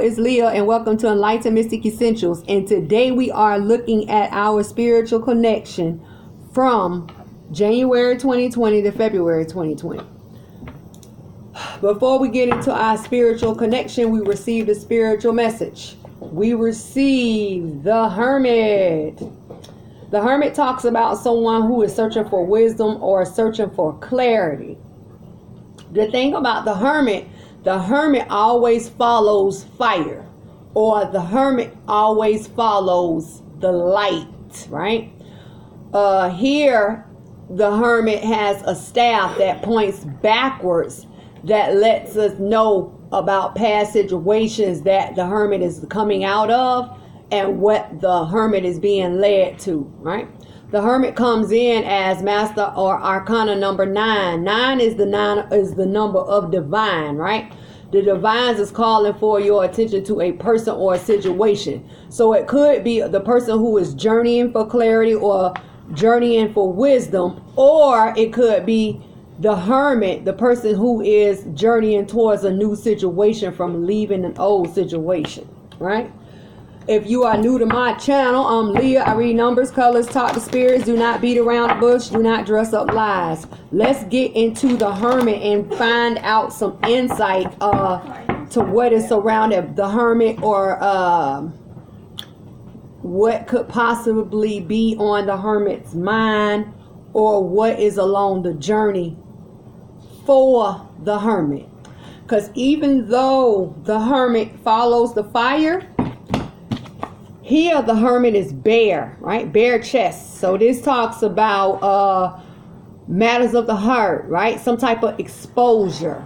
it's Leah, and welcome to Enlightened Mystic Essentials. And today we are looking at our spiritual connection from January 2020 to February 2020. Before we get into our spiritual connection, we received a spiritual message. We received the Hermit. The Hermit talks about someone who is searching for wisdom or searching for clarity. The thing about the Hermit always follows fire, or the Hermit always follows the light, right? Here, the Hermit has a staff that points backwards that lets us know about past situations that the Hermit is coming out of and what the Hermit is being led to, right? The Hermit comes in as Master or Arcana number 9. 9 is the number of divine, right? The divines is calling for your attention to a person or a situation. So it could be the person who is journeying for clarity or journeying for wisdom, or it could be the Hermit, the person who is journeying towards a new situation from leaving an old situation, right? If you are new to my channel, I'm Leah. I read numbers, colors, talk to spirits, do not beat around the bush, do not dress up lies. Let's get into the Hermit and find out some insight to what is surrounding the Hermit, or what could possibly be on the Hermit's mind, or what is along the journey for the Hermit. Because even though the Hermit follows the fire, here the Hermit is bare, right? Bare chest. So this talks about matters of the heart, right? Some type of exposure.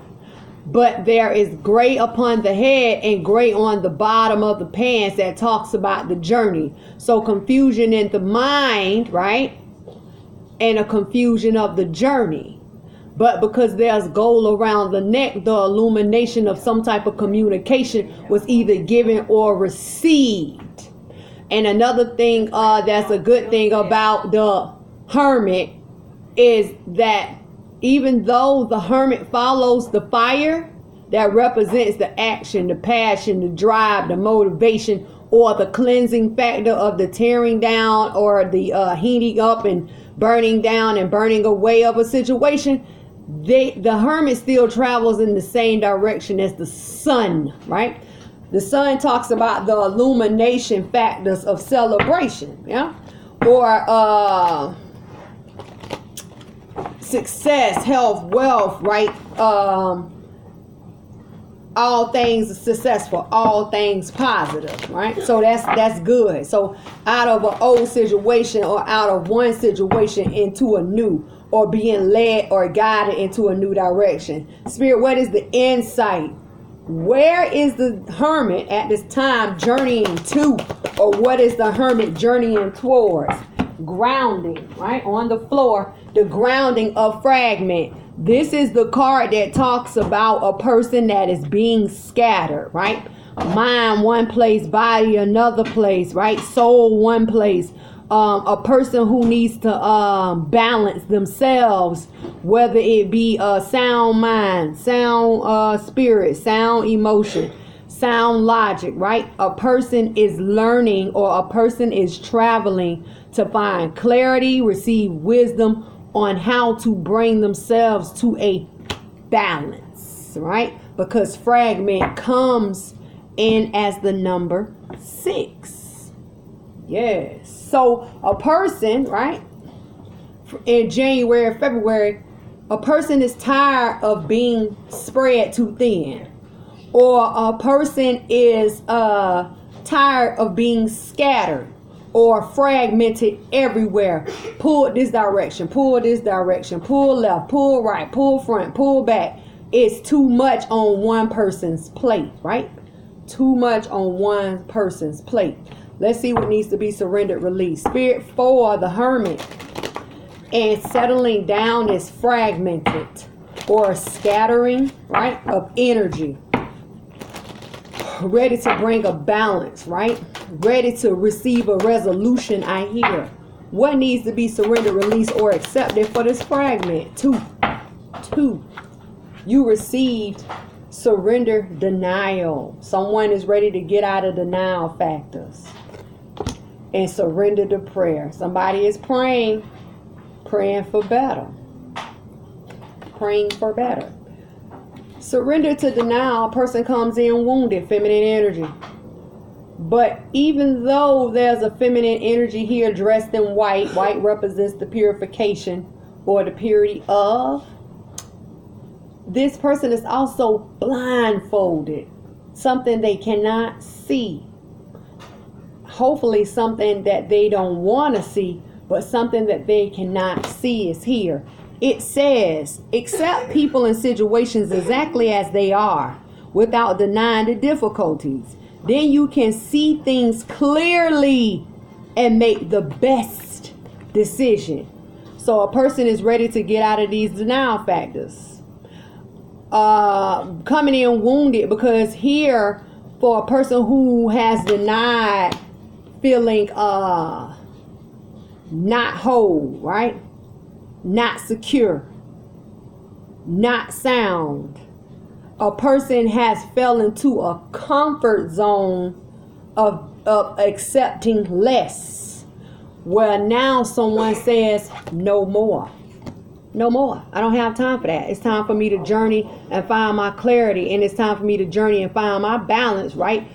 But there is gray upon the head and gray on the bottom of the pants that talks about the journey. So confusion in the mind, right? And a confusion of the journey. But because there's gold around the neck, the illumination of some type of communication was either given or received. And another thing that's a good thing about the Hermit is that even though the Hermit follows the fire, that represents the action, the passion, the drive, the motivation, or the cleansing factor of the tearing down or the heating up and burning down and burning away of a situation, the Hermit still travels in the same direction as the sun, right? The sun talks about the illumination factors of celebration, yeah, or success, health, wealth, right? All things successful, all things positive, right? So that's good. So out of an old situation or out of one situation into a new, or being led or guided into a new direction. Spirit, what is the insight? Where is the Hermit at this time journeying to, or what is the Hermit journeying towards? Grounding, right? On the floor, the grounding of fragment. This is the card that talks about a person that is being scattered, right? Mind one place, body another place, right? Soul one place. A person who needs to balance themselves, whether it be a sound mind, sound spirit, sound emotion, sound logic, right? A person is learning, or a person is traveling to find clarity, receive wisdom on how to bring themselves to a balance, right? Because fragment comes in as the number 6. Yes. So a person, right, in January, February, a person is tired of being spread too thin, or a person is tired of being scattered or fragmented everywhere. Pull this direction, pull left, pull right, pull front, pull back. It's too much on one person's plate, right? Too much on one person's plate. Let's see what needs to be surrendered, released. Spirit, for the Hermit, and settling down is fragmented or scattering, right, of energy. Ready to bring a balance, right? Ready to receive a resolution, I hear. What needs to be surrendered, released, or accepted for this fragment? Two. You received Surrender denial. Someone is ready to get out of denial factors and surrender to prayer. Somebody is praying for better. Praying for better. Surrender to denial. A person comes in wounded, feminine energy. But even though there's a feminine energy here dressed in white, white represents the purification or the purity of, this person is also blindfolded, something they cannot see. Hopefully something that they don't want to see, but something that they cannot see is here. It says, accept people and situations exactly as they are, without denying the difficulties. Then you can see things clearly and make the best decision. So a person is ready to get out of these denial factors. Coming in wounded, because here for a person who has denied, feeling not whole, right? Not secure, not sound. A person has fell into a comfort zone of accepting less, where now someone says no more. No more. I don't have time for that. It's time for me to journey and find my clarity. And it's time for me to journey and find my balance, right?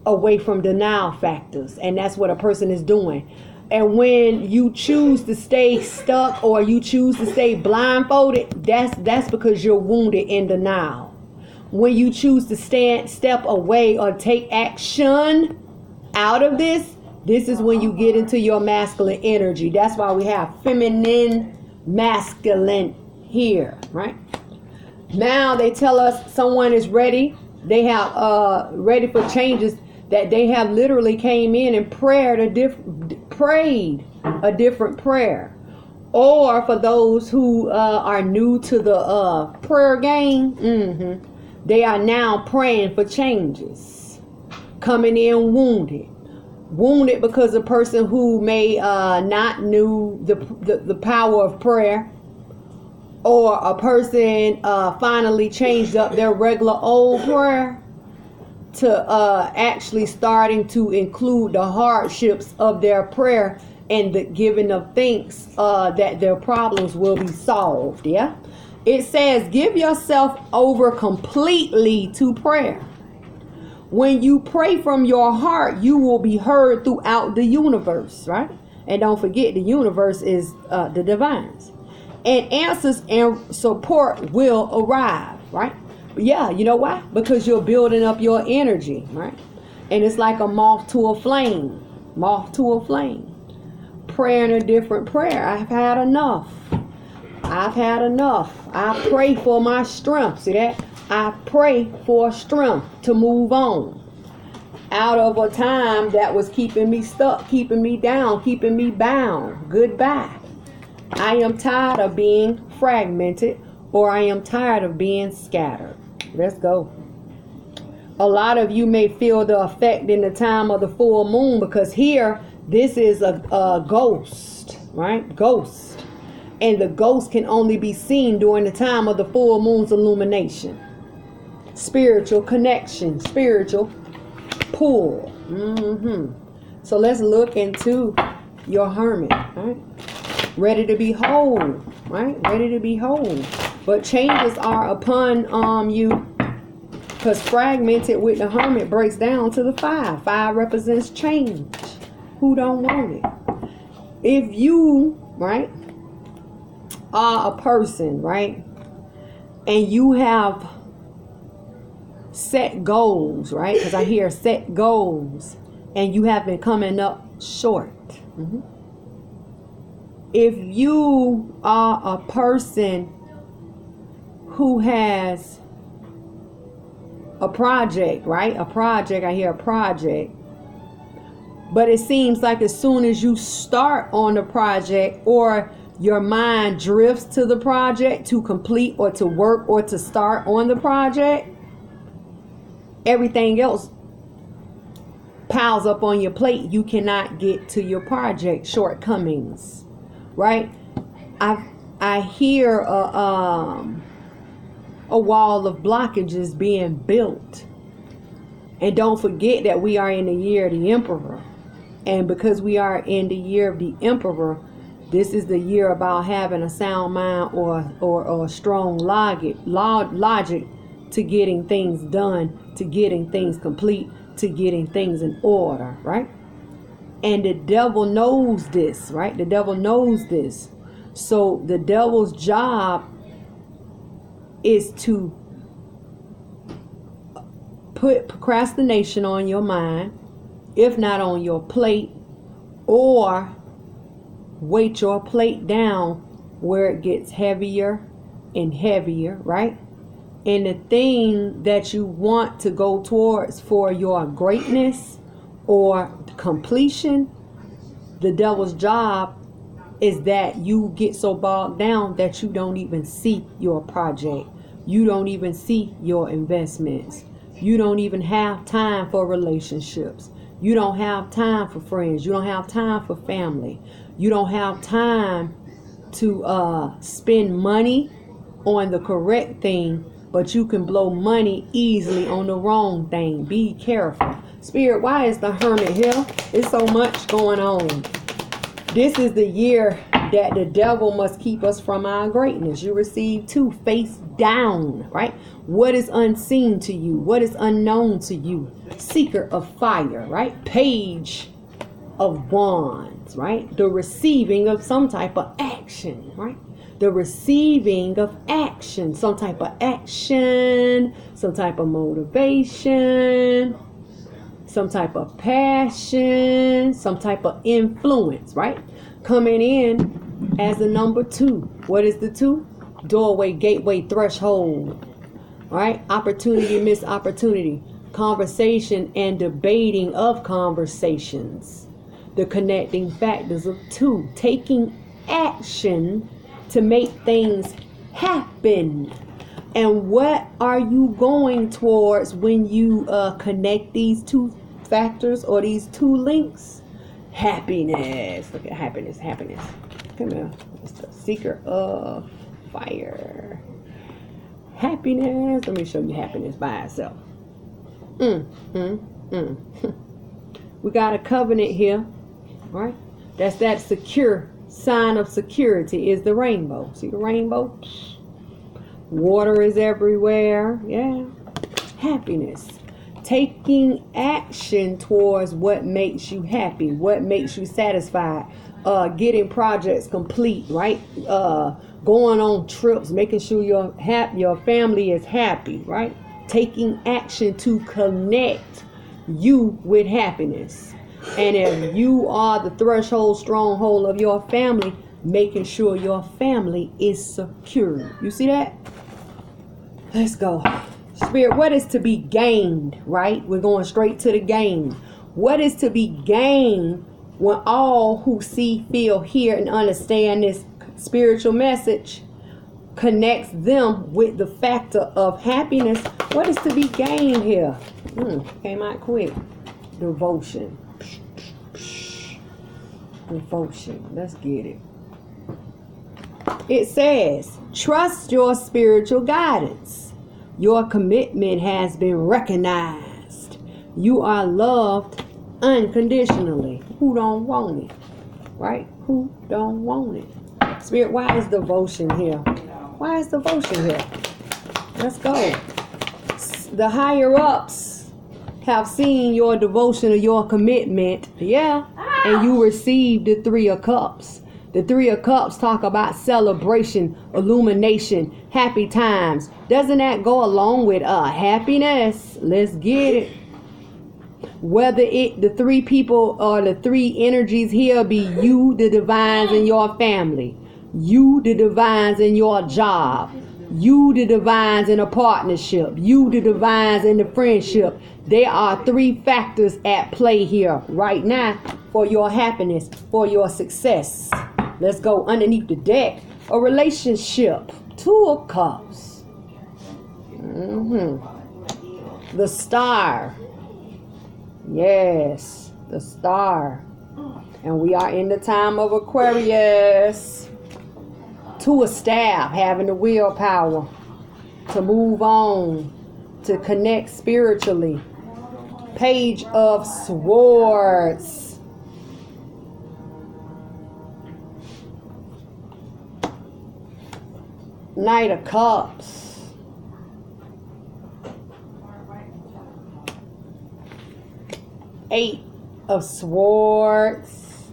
Away from denial factors. And that's what a person is doing. And when you choose to stay stuck or you choose to stay blindfolded, that's because you're wounded in denial. When you choose to step away or take action out of this is when you get into your masculine energy. That's why we have feminine, masculine here, right? Now they tell us someone is ready. They have ready for changes, that they have literally came in and prayed a different prayer. Or for those who are new to the prayer game, they are now praying for changes. Coming in wounded. Wounded because a person who may not knew the power of prayer, or a person finally changed up their regular old prayer to actually starting to include the hardships of their prayer and the giving of thanks that their problems will be solved. Yeah, it says give yourself over completely to prayer. When you pray from your heart, you will be heard throughout the universe, right? And don't forget, the universe is the divines. And answers and support will arrive, right? Yeah, you know why? Because you're building up your energy, right? And it's like a moth to a flame. Moth to a flame. Praying a different prayer. I've had enough. I've had enough. I pray for my strength. See that? I pray for strength to move on out of a time that was keeping me stuck, keeping me down, keeping me bound. Goodbye. I am tired of being fragmented, or I am tired of being scattered. Let's go. A lot of you may feel the effect in the time of the full moon, because here, this is a ghost, right? Ghost. And the ghost can only be seen during the time of the full moon's illumination. Spiritual connection, spiritual pull. So let's look into your hermit, right? Ready to be whole, right? Ready to be whole. But changes are upon you, because fragmented with the hermit breaks down to the 5. 5 represents change. Who don't want it? If you, right, are a person, right, and you have set goals, right? Because I hear set goals, and you have been coming up short. If you are a person who has a project, right? A project, I hear a project. But it seems like as soon as you start on the project, or your mind drifts to the project to complete or to work or to start on the project, everything else piles up on your plate. You cannot get to your project. Shortcomings, right? I hear a wall of blockages being built. And don't forget that we are in the year of the Emperor. And because we are in the year of the Emperor, this is the year about having a sound mind or a strong logic to getting things done, to getting things complete, to getting things in order, right? And the devil knows this, right? The devil knows this. So the devil's job is to put procrastination on your mind, if not on your plate, or weight your plate down where it gets heavier and heavier, right? And the thing that you want to go towards for your greatness or completion, the devil's job is that you get so bogged down that you don't even see your project. You don't even see your investments. You don't even have time for relationships. You don't have time for friends. You don't have time for family. You don't have time to spend money on the correct thing, but you can blow money easily on the wrong thing. Be careful. Spirit, why is the Hermit here? There's so much going on. This is the year that the devil must keep us from our greatness. You receive 2 face down, right? What is unseen to you? What is unknown to you? Seeker of fire, right? Page of wands, right? The receiving of some type of action, right? The receiving of action, some type of action, some type of motivation, some type of passion, some type of influence, right? Coming in as the number 2. What is the 2? Doorway, gateway, threshold, right? Opportunity, miss opportunity. Conversation and debating of conversations. The connecting factors of 2. Taking action to make things happen. And what are you going towards when you connect these 2 factors or these 2 links? Happiness. Look at happiness. Happiness. Come here. It's the seeker of fire. Happiness. Let me show you happiness by itself. We got a covenant here, right? That's that secure sign of security is the rainbow. See the rainbow? Water is everywhere. Yeah. Happiness. Taking action towards what makes you happy, what makes you satisfied, getting projects complete, right? Going on trips, making sure your family is happy, right? Taking action to connect you with happiness. And if you are the threshold, stronghold of your family, making sure your family is secure. You see that? Let's go. Spirit, what is to be gained, right? We're going straight to the gain. What is to be gained when all who see, feel, hear, and understand this spiritual message connects them with the factor of happiness? What is to be gained here? Came out quick. Devotion. Devotion. Let's get it. It says, trust your spiritual guidance. Your commitment has been recognized. You are loved unconditionally. Who don't want it? Right? Who don't want it? Spirit, why is devotion here? Why is devotion here? Let's go. The higher ups have seen your devotion or your commitment. Yeah. And you received the 3 of Cups. The 3 of Cups talk about celebration, illumination, happy times. Doesn't that go along with happiness? Let's get it. Whether the 3 people or the 3 energies here be you, the divines, in your family. You, the divines, in your job. You, the divines, in a partnership. You, the divines, in the friendship. There are 3 factors at play here right now for your happiness, for your success. Let's go underneath the deck. A relationship. 2 of Cups. The Star. Yes, the Star. And we are in the time of Aquarius. 2 of Staff, having the willpower. to move on, to connect spiritually. Page of Swords. Knight of Cups. Eight of Swords.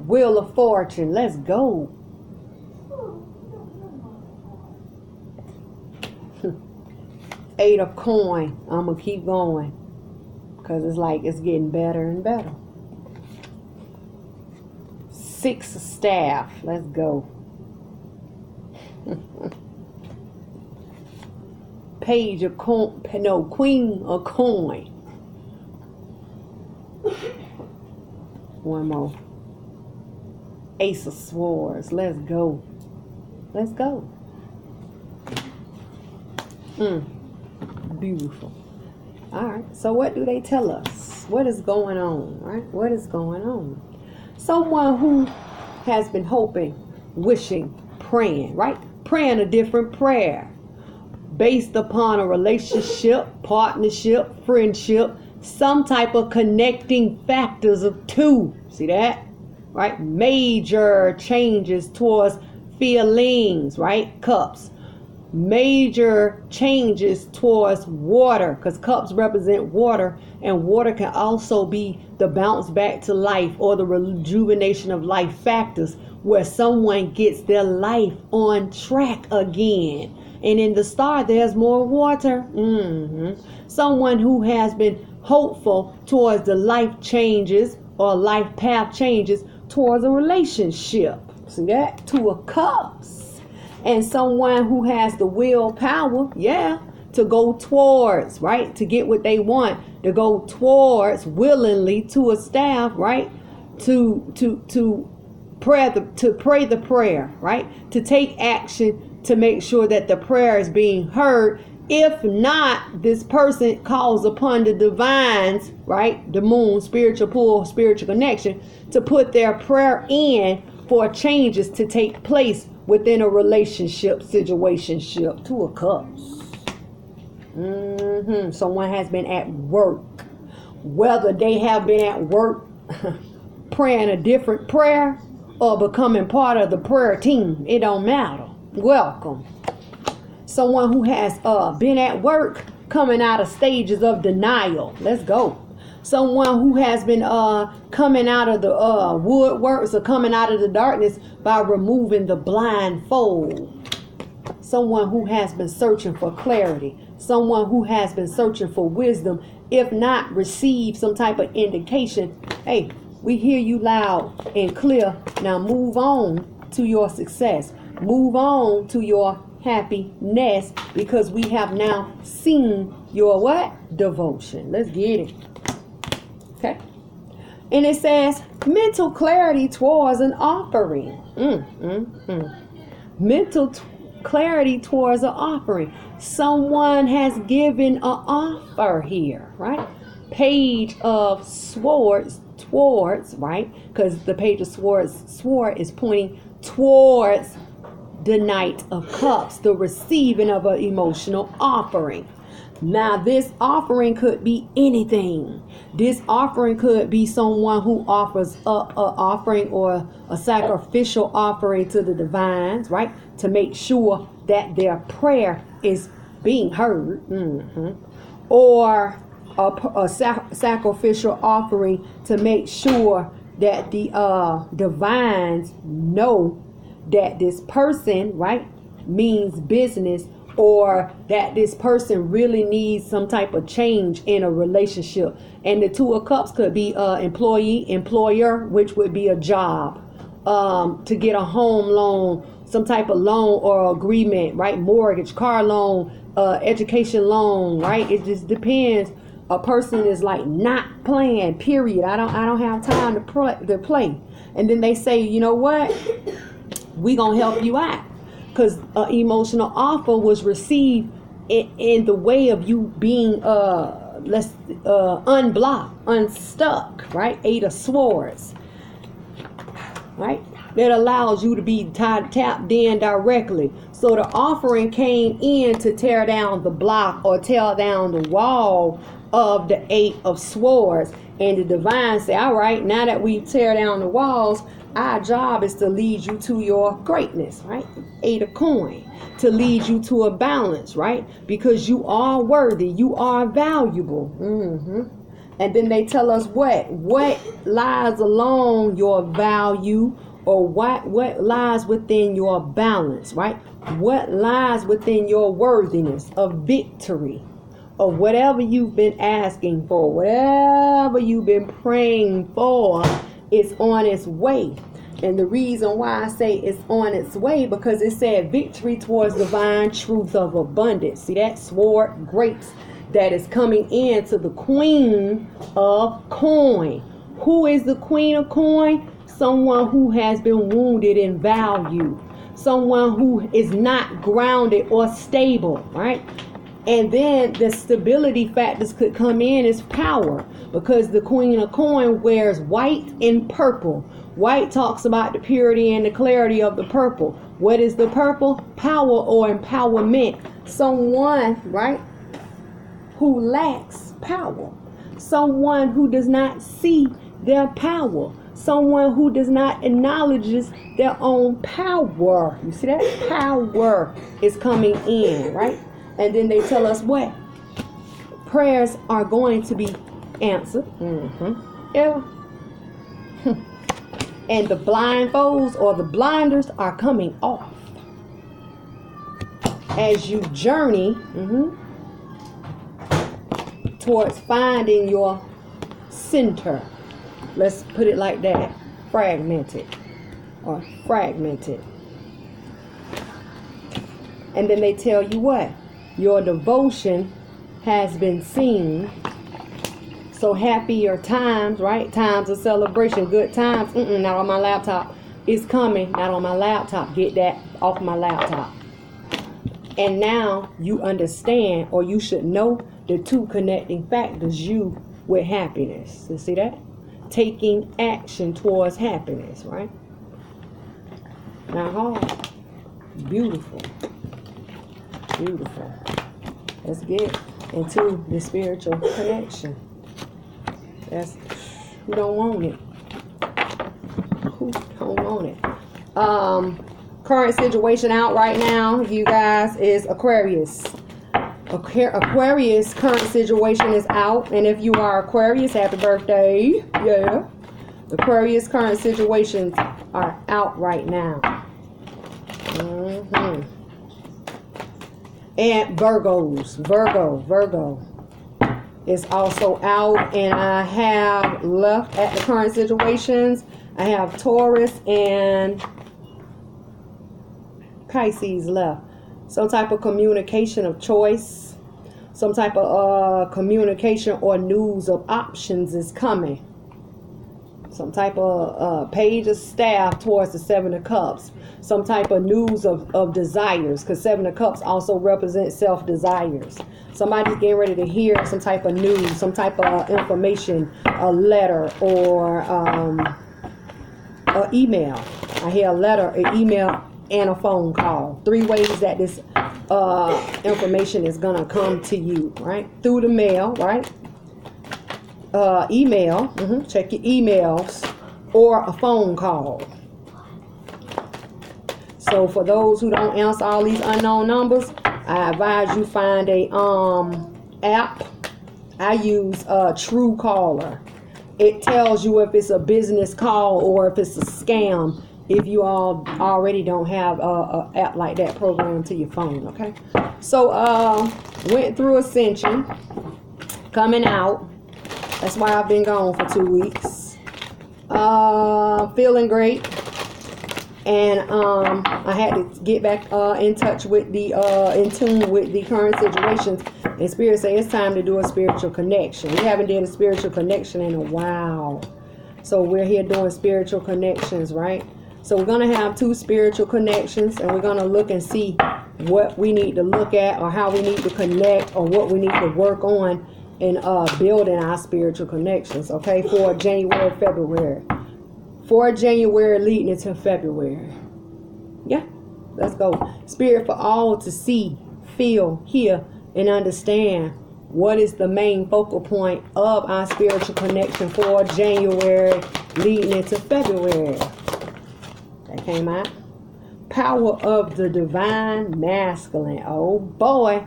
Wheel of Fortune. Let's go. Eight of Coin. I'm going to keep going, because it's like it's getting better and better. Six of Staff. Let's go. Page of Coin. No, Queen of Coin. One more. Ace of Swords. Let's go. Let's go. Beautiful. All right. So what do they tell us? What is going on? Right? What is going on? Someone who has been hoping, wishing, praying. Right? Praying a different prayer based upon a relationship, partnership, friendship, some type of connecting factors of two. See that? Right? Major changes towards feelings. Right? Cups. Major changes towards water, because cups represent water, and water can also be the bounce back to life or the rejuvenation of life factors, where someone gets their life on track again. And in the star, there's more water. Someone who has been hopeful towards the life changes or life path changes towards a relationship. See that? Two of Cups. And someone who has the willpower, to go towards, right? To get what they want, to go towards willingly to a staff, right? To pray the prayer, right? To take action to make sure that the prayer is being heard. If not, this person calls upon the divines, right? The moon, spiritual pull, spiritual connection, to put their prayer in for changes to take place within a relationship, situationship. Two of Cups. Someone has been at work. Whether they have been at work praying a different prayer or becoming part of the prayer team, it don't matter. Welcome. Someone who has been at work coming out of stages of denial. Let's go. Someone who has been coming out of the woodworks or coming out of the darkness by removing the blindfold. Someone who has been searching for clarity. Someone who has been searching for wisdom. If not, receive some type of indication. Hey, we hear you loud and clear. Now move on to your success. Move on to your happiness, because we have now seen your what? Devotion. Let's get it. Okay. And it says mental clarity towards an offering. Mental clarity towards an offering. Someone has given an offer here, right? Page of Swords towards, right? Because the Page of Swords, sword is pointing towards the Knight of Cups, the receiving of an emotional offering. Now, this offering could be anything. This offering could be someone who offers up an offering or a sacrificial offering to the divines, right? To make sure that their prayer is being heard. Or a sacrificial offering to make sure that the divines know that this person, right, means business, or that this person really needs some type of change in a relationship. And the Two of Cups could be employee, employer, which would be a job, to get a home loan, some type of loan or agreement, right? Mortgage, car loan, education loan, right? It just depends. A person is like not playing, period. I don't have time to play. And then they say, you know what? We gonna help you out. Because emotional offer was received in the way of you being unblocked, unstuck, right? Eight of Swords, right? that allows you to be tapped in directly. So the offering came in to tear down the block or tear down the wall of the 8 of Swords. And the divine say, all right, now that we tear down the walls, our job is to lead you to your greatness, right? 8 of Coin, to lead you to a balance, right? Because you are worthy, you are valuable. And then they tell us what lies along your value, or what lies within your balance, right? What lies within your worthiness of victory, of whatever you've been asking for, whatever you've been praying for, is on its way. And the reason why I say it's on its way, because it said victory towards divine truth of abundance. See that sword, grapes, that is coming in to the Queen of Coin. Who is the Queen of Coin? Someone who has been wounded in value, someone who is not grounded or stable, right? And then the stability factors could come in as power, because the Queen of Coin wears white and purple. White talks about the purity and the clarity of the purple. What is the purple? Power or empowerment. Someone, right, who lacks power. Someone who does not see their power. Someone who does not acknowledge their own power. You see that? Power is coming in, right? And then they tell us what? Prayers are going to be answered. Yeah. And the blindfolds or the blinders are coming off as you journey towards finding your center. Let's put it like that. Fragmented. And then they tell you what? Your devotion has been seen. So happier times, right? Times of celebration, good times. Not on my laptop. It's coming, not on my laptop. Get that off my laptop. And now you understand, or you should know, the two connecting factors you with happiness. You see that? Taking action towards happiness, right? Now, beautiful. Beautiful. Let's get into the spiritual connection. That's who don't want it. Who don't want it? Current situation out right now, you guys, is Aquarius. Aquarius current situation is out, and if you are Aquarius, happy birthday. Yeah. Aquarius current situations are out right now. And Virgo is also out, and I have left at the current situations. I have Taurus and Pisces left. Some type of communication of choice, some type of communication or news of options is coming. Some type of page of staff towards the 7 of Cups. Some type of news of desires, because 7 of Cups also represents self-desires. Somebody's getting ready to hear some type of news, some type of information, a letter, or an email. I hear a letter, an email, and a phone call. 3 ways that this information is going to come to you, right? Through the mail, right? Email, check your emails, or a phone call. So for those who don't answer all these unknown numbers, I advise you find a app. I use Truecaller. It tells you if it's a business call or if it's a scam, if you all already don't have a app like that programmed to your phone. Okay, so went through Ascension, coming out. That's why I've been gone for 2 weeks. Feeling great. And I had to get back in touch with the, in tune with the current situations. And Spirit say it's time to do a spiritual connection. We haven't done a spiritual connection in a while. So we're here doing spiritual connections, right? So we're going to have 2 spiritual connections. And we're going to look and see what we need to look at, or how we need to connect, or what we need to work on in building our spiritual connections, okay, for January, February. for January leading into February. Yeah, let's go. Spirit, for all to see, feel, hear, and understand what is the main focal point of our spiritual connection for January leading into February. That came out. Power of the divine masculine. Oh boy.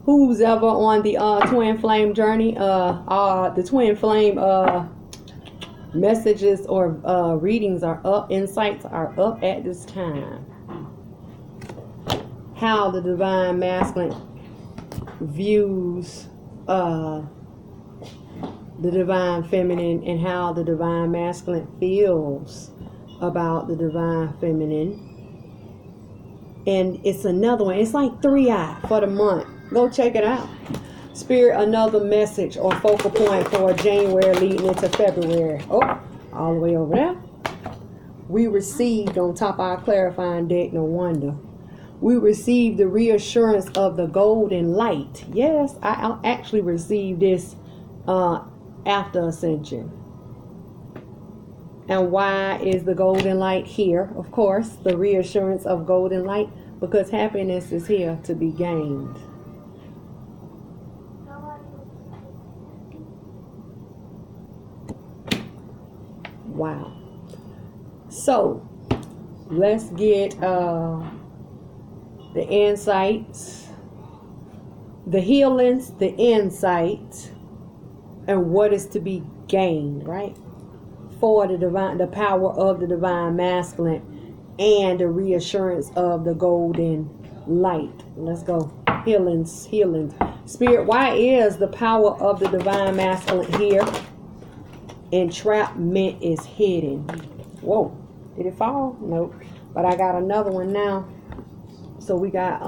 Who's ever on the twin flame journey? The twin flame messages or readings are up, insights are up at this time. How the divine masculine views the divine feminine, and how the divine masculine feels about the divine feminine. And it's another one. It's like 3-eye for the month. Go check it out. Spirit, another message or focal point for January leading into February. Oh, all the way over there. We received on top of our clarifying deck, no wonder. We received the reassurance of the golden light. Yes, I actually received this after ascension. And why is the golden light here? Of course, the reassurance of golden light, because happiness is here to be gained. Wow. So, let's get the insights, the healings, the insight, and what is to be gained, right? For the divine, the power of the divine masculine, and the reassurance of the golden light. Let's go. Healings. Spirit, why is the power of the divine masculine here? Entrapment is hidden. Whoa. Did it fall? Nope. But I got another one now. So we got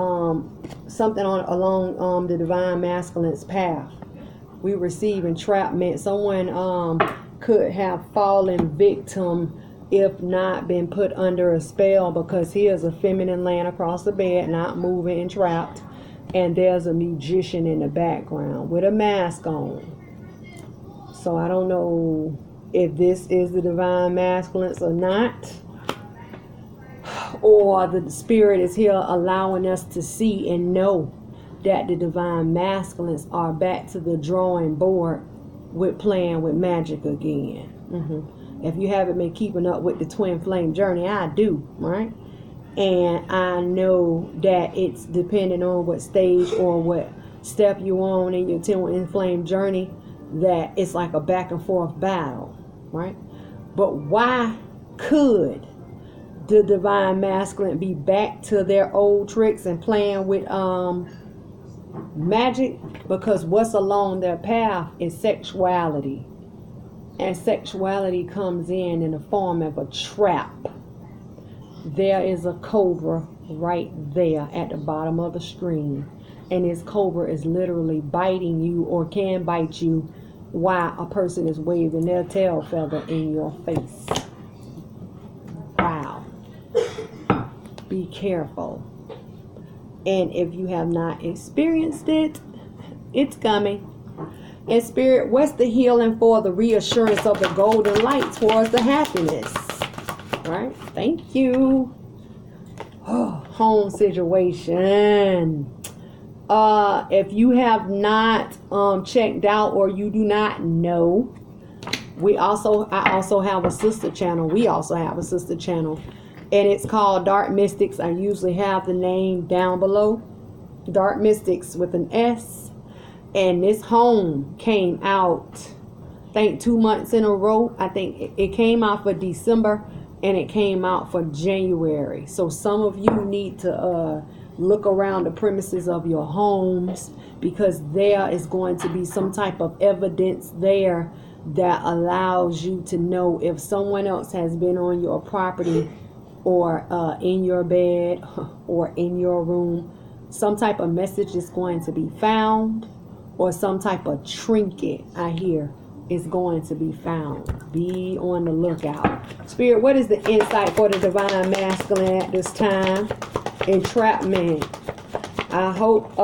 something along the divine masculine's path. We receive entrapment. Someone could have fallen victim, if not been put under a spell, because here's a feminine laying across the bed, not moving and trapped, and there's a magician in the background with a mask on. So I don't know if this is the divine masculines or not, or the spirit is here allowing us to see and know that the divine masculines are back to the drawing board with playing with magic again. If you haven't been keeping up with the twin flame journey, I do, right? And I know that it's depending on what stage or what step you're on in your twin flame journey, that it's like a back and forth battle, right? But why could the divine masculine be back to their old tricks and playing with magic? Because what's along their path is sexuality, and sexuality comes in the form of a trap. There is a cobra right there at the bottom of the screen, and this cobra is literally biting you, or can bite you, while a person is waving their tail feather in your face. Wow. Be careful. And if you have not experienced it, it's coming. And spirit, what's the healing for the reassurance of the golden light towards the happiness? Right? Thank you. Oh, home situation. If you have not checked out, or you do not know, I also have a sister channel. We also have a sister channel, and it's called Dark Mystics. I usually have the name down below. Dark Mystics with an S. And this home came out, I think 2 months in a row. I think it came out for December, and it came out for January. So some of you need to look around the premises of your homes, because there is going to be some type of evidence there that allows you to know if someone else has been on your property, or in your bed, or in your room. Some type of message is going to be found, or some type of trinket, I hear, is going to be found. Be on the lookout. Spirit, what is the insight for the divine masculine at this time? Entrapment. I hope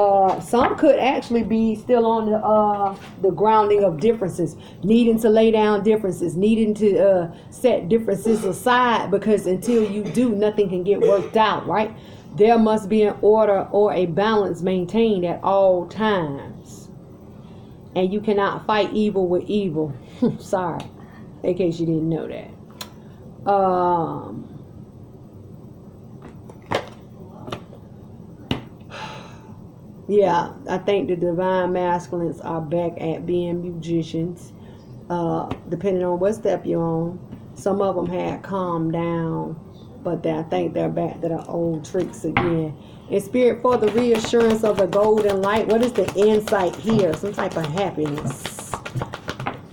some could actually be still on the grounding of differences, needing to lay down differences, needing to set differences aside, because until you do, nothing can get worked out, right? There must be an order or a balance maintained at all times. And you cannot fight evil with evil. Sorry, in case you didn't know that. Yeah, I think the divine masculines are back at being magicians. Depending on what step you're on. Some of them had calmed down, but I think they're back to the old tricks again. In spirit, for the reassurance of the golden light, what is the insight here? Some type of happiness.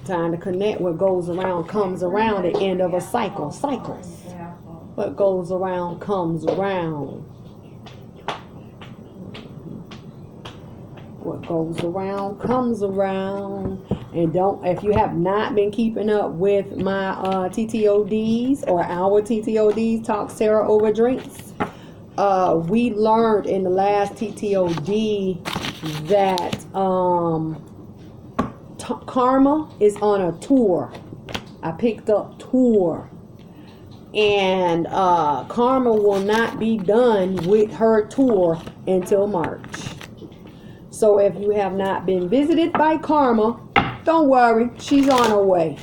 Time to connect. What goes around comes around. The end of a cycle. Cycles. What goes around comes around. What goes around comes around. And if you have not been keeping up with my TTODs or our TTODs, Talk Sarah Over Drinks, we learned in the last TTOD that Karma is on a tour. I picked up tour. And Karma will not be done with her tour until March. So if you have not been visited by Karma, don't worry, she's on her way.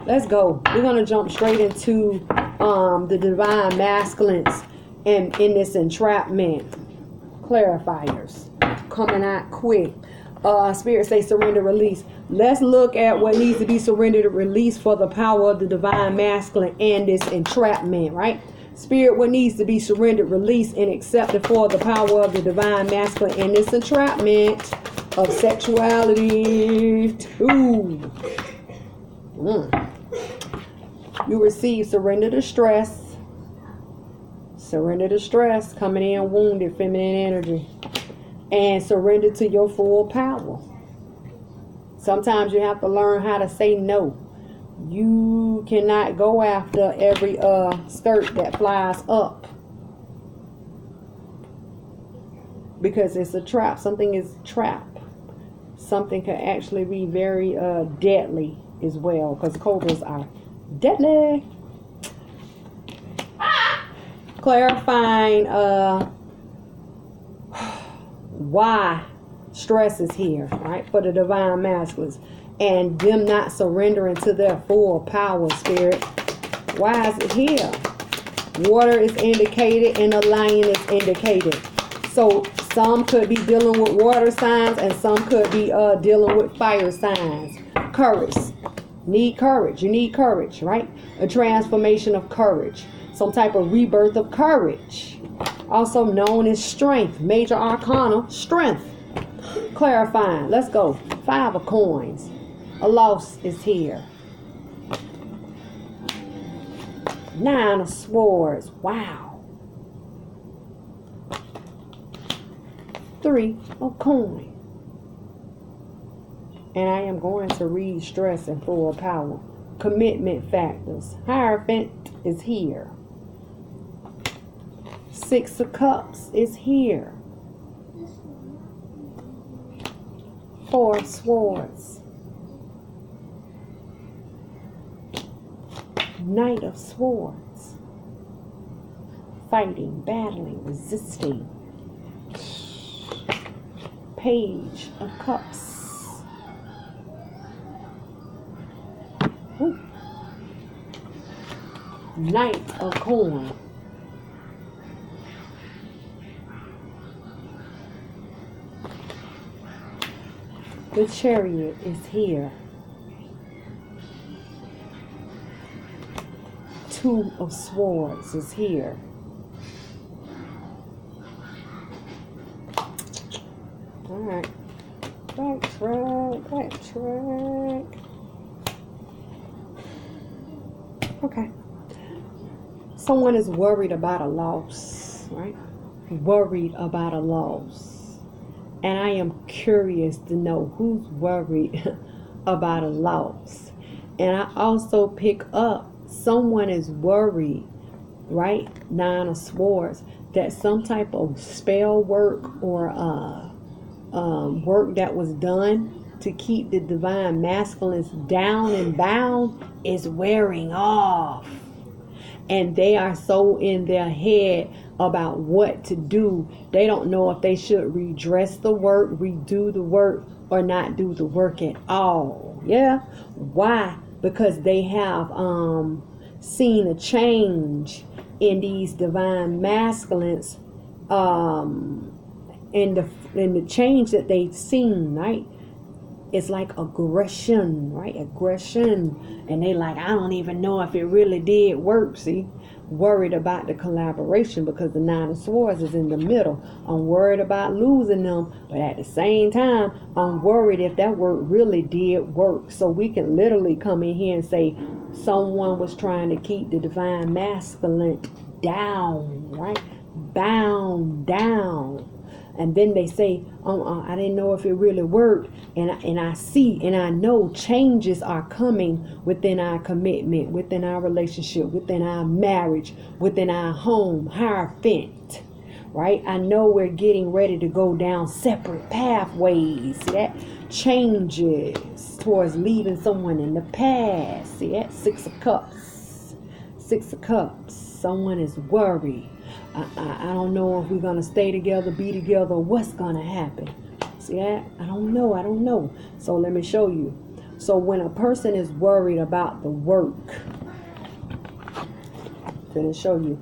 Let's go. We're going to jump straight into the divine masculines and in this entrapment. Clarifiers. Coming out quick. Spirit say surrender, release. Let's look at what needs to be surrendered and released for the power of the divine masculine and this entrapment, right? Spirit, what needs to be surrendered, released, and accepted for the power of the divine masculine and this entrapment of sexuality. Two. You receive surrender to stress. Surrender to stress, coming in wounded, feminine energy. And surrender to your full power. Sometimes you have to learn how to say no. You cannot go after every skirt that flies up, because it's a trap. Something is trapped. Something can actually be very deadly as well, because cobras are deadly. Clarifying why stress is here, right, for the divine masculines, and them not surrendering to their full power. Spirit, why is it here? Water is indicated and the lion is indicated. So some could be dealing with water signs and some could be dealing with fire signs. Courage. Need courage. You need courage, right? A transformation of courage. Some type of rebirth of courage. Also known as strength. Major arcana, strength. Clarifying. Let's go. 5 of coins. A loss is here. 9 of swords. Wow. 3 of coin. And I am going to read stress and full power. Commitment factors. Hierophant is here. 6 of cups is here. 4 of swords. Knight of swords. Fighting, battling, resisting. Page of cups. Ooh. Knight of coin. The chariot is here. 2 of swords is here. Alright. Backtrack. Okay. Someone is worried about a loss, right? Worried about a loss. And I am curious to know who's worried about a loss. And I also pick up someone is worried, right? 9 of swords, that some type of spell work or work that was done to keep the divine masculines down and bound is wearing off. And they are so in their head about what to do. They don't know if they should redress the work, redo the work, or not do the work at all. Yeah. Why? Because they have seen a change in these divine masculines, in the change that they've seen, right? It's like aggression, right? Aggression. And they like, I don't even know if it really did work. See, worried about the collaboration because the Nine of Swords is in the middle. I'm worried about losing them, but at the same time, I'm worried if that work really did work. So we can literally come in here and say someone was trying to keep the divine masculine down, right? Bound down. And then they say, I didn't know if it really worked. And I see and I know changes are coming within our commitment, within our relationship, within our marriage, within our home, Hierophant, right? I know we're getting ready to go down separate pathways. See that? Changes towards leaving someone in the past. See that? Six of Cups. Six of Cups. Someone is worried. I don't know if we're going to stay together, be together, what's going to happen. See that? I don't know. So let me show you. So when a person is worried about the work, let me show you.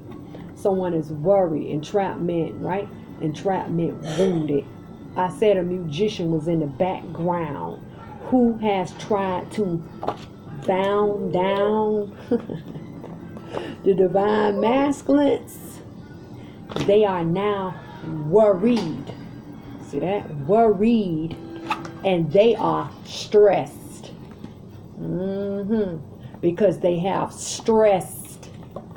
Someone is worried, entrapment, right? Entrapment, wounded. I said a musician was in the background who has tried to bound down the divine masculines. They are now worried. See that? Worried. And they are stressed. Because they have stressed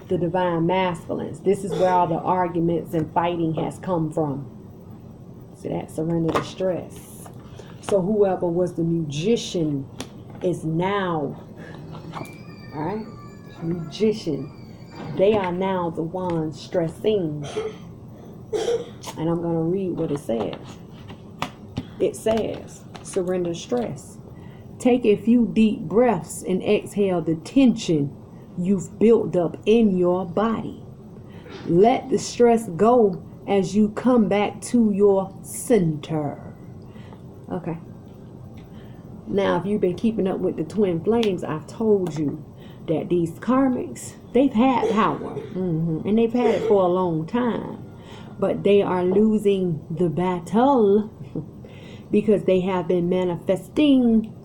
the divine masculines. This is where all the arguments and fighting has come from. See that? Surrender to stress. So whoever was the musician is now, all right? Musician. They are now the ones stressing. And I'm going to read what it says. It says, surrender stress. Take a few deep breaths and exhale the tension you've built up in your body. Let the stress go as you come back to your center. Okay. Now, if you've been keeping up with the twin flames, I've told you that these karmics, they've had power, and they've had it for a long time, but they are losing the battle because they have been manifesting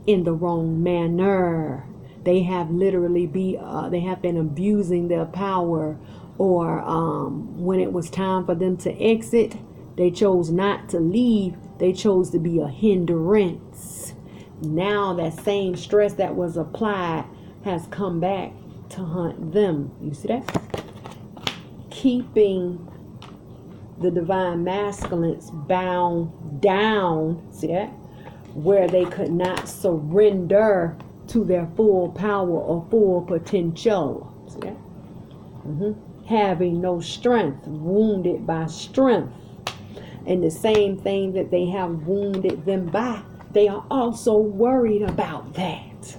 in the wrong manner. They have literally they have been abusing their power, or when it was time for them to exit, they chose not to leave. They chose to be a hindrance. Now that same stress that was applied has come back to hunt them. You see that? Keeping the divine masculines bound down. See that? Where they could not surrender to their full power or full potential. See that? Having no strength, wounded by strength. And the same thing that they have wounded them by, they are also worried about that.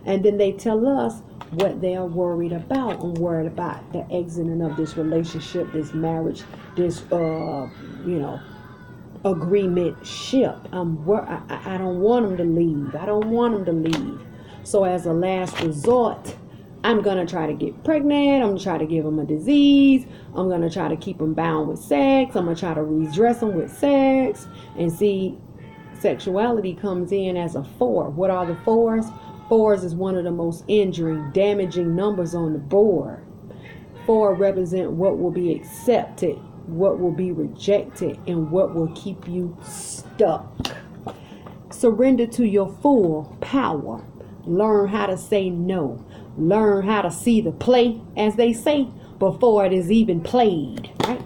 And then they tell us what they are worried about. I'm worried about the exiting of this relationship, this marriage, this, agreement ship. I don't want them to leave. I don't want them to leave. So as a last resort, I'm going to try to get pregnant. I'm going to try to give them a disease. I'm going to try to keep them bound with sex. I'm going to try to redress them with sex. And see, sexuality comes in as a 4. What are the 4s? 4s is one of the most injuring, damaging numbers on the board. 4 represent what will be accepted, what will be rejected, and what will keep you stuck. Surrender to your full power. Learn how to say no. Learn how to see the play, as they say, before it is even played, right?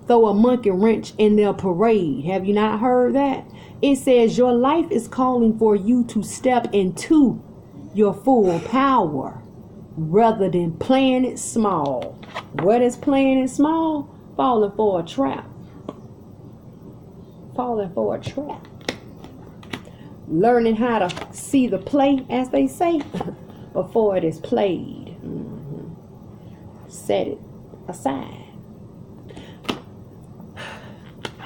Throw a monkey wrench in their parade. Have you not heard that? It says your life is calling for you to step into your full power. rather than playing it small. What is playing it small? Falling for a trap. Falling for a trap. Learning how to see the play, as they say, before it is played. Set it aside.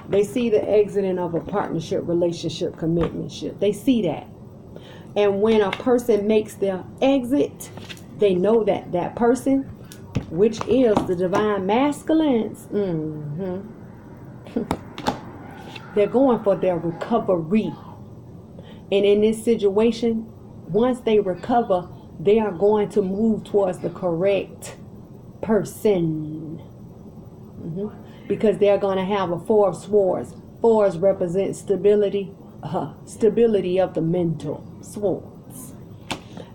They see the exiting of a partnership, relationship, commitmentship. They see that. And when a person makes their exit, they know that that person, which is the divine masculines, they're going for their recovery. And in this situation, once they recover, they are going to move towards the correct person. Because they're going to have a 4 of swords. 4s represent stability, stability of the mental swords.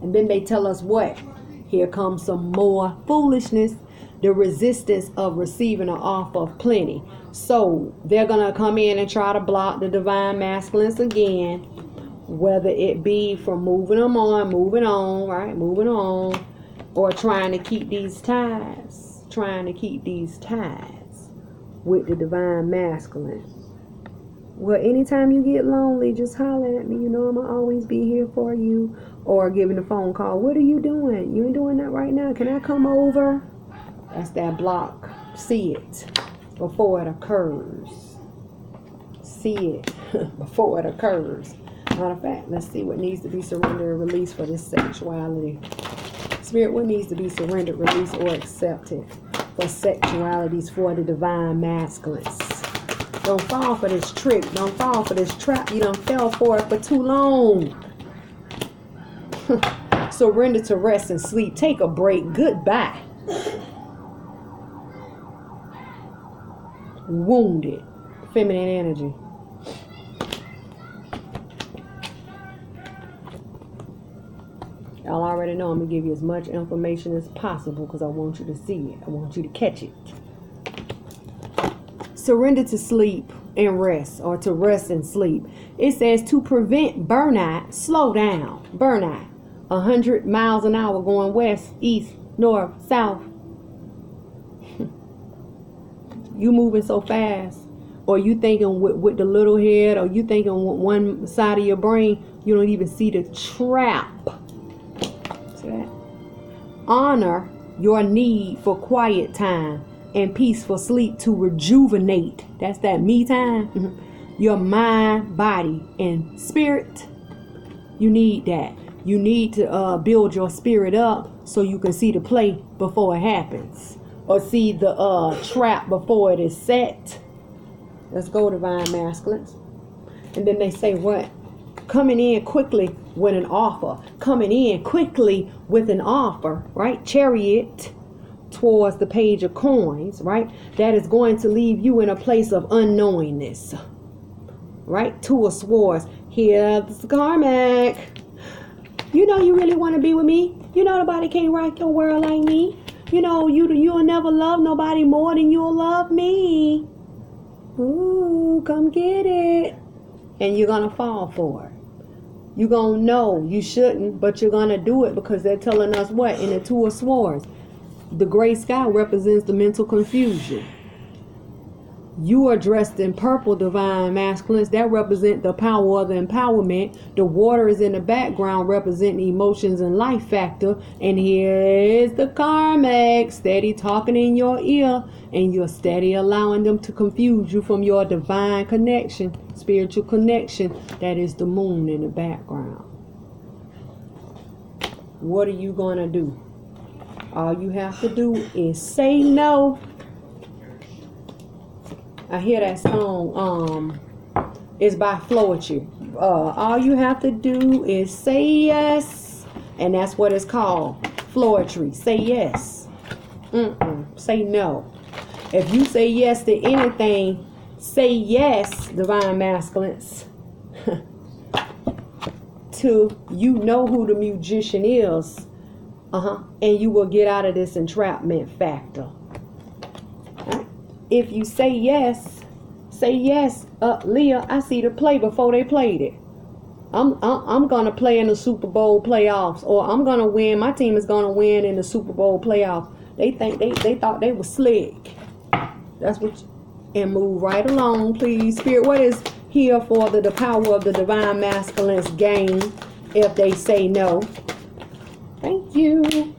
And then they tell us what? Here comes some more foolishness. The resistance of receiving an offer of plenty. So they're going to come in and try to block the divine masculines again. Whether it be from moving on, right? Moving on. Or trying to keep these ties. Trying to keep these ties with the divine masculine. Well, anytime you get lonely, just holler at me. You know I'm going to always be here for you. Or giving a phone call. What are you doing? You ain't doing that right now. Can I come over? That's that block. See it before it occurs. See it before it occurs. Matter of fact, let's see what needs to be surrendered or released for this sexuality. Spirit, what needs to be surrendered, released, or accepted for sexualities for the divine masculines? Don't fall for this trick. Don't fall for this trap. You done fell for it for too long. Surrender to rest and sleep. Take a break. Goodbye. Wounded. Feminine energy. Y'all already know I'm going to give you as much information as possible because I want you to see it. I want you to catch it. Surrender to sleep and rest, or to rest and sleep. It says to prevent burnout, slow down. Burnout. 100 miles an hour going west, east, north, south. You moving so fast, or you thinking with the little head, or you thinking with one side of your brain, you don't even see the trap. See that? Honor your need for quiet time and peaceful sleep to rejuvenate. That's that me time. Your mind, body, and spirit. You need that. You need to build your spirit up so you can see the play before it happens. Or see the trap before it is set. Let's go, divine masculines. And then they say what? Coming in quickly with an offer. Coming in quickly with an offer, right? Chariot towards the page of coins, right? That is going to leave you in a place of unknowingness. Right? 2 of swords. Here's the karmic. You know you really want to be with me. You know nobody can't rock your world like me. You know you'll never love nobody more than you'll love me. Ooh, come get it. And you're going to fall for it. You're going to know you shouldn't, but you're going to do it because they're telling us what? In the 2 of swords. The gray sky represents the mental confusion. You are dressed in purple, divine masculines. That represent the power of the empowerment. The water is in the background, representing emotions and life factor. And here is the karmic, steady talking in your ear. And you're steady allowing them to confuse you from your divine connection, spiritual connection. That is the moon in the background. What are you going to do? All you have to do is say no. I hear that song. It's by Floetry. All you have to do is say yes, and that's what it's called. Floetry. Say yes. Say no. If you say yes to anything, say yes, divine masculines. To you know who the magician is. And you will get out of this entrapment factor. If you say yes, Leah, I see the play before they played it. I'm gonna play in the Super Bowl playoffs, or I'm gonna win. My team is gonna win in the Super Bowl playoffs. They think they thought they were slick. That's what. And move right along, please. Spirit, what is here for the power of the divine masculines gain if they say no? Thank you.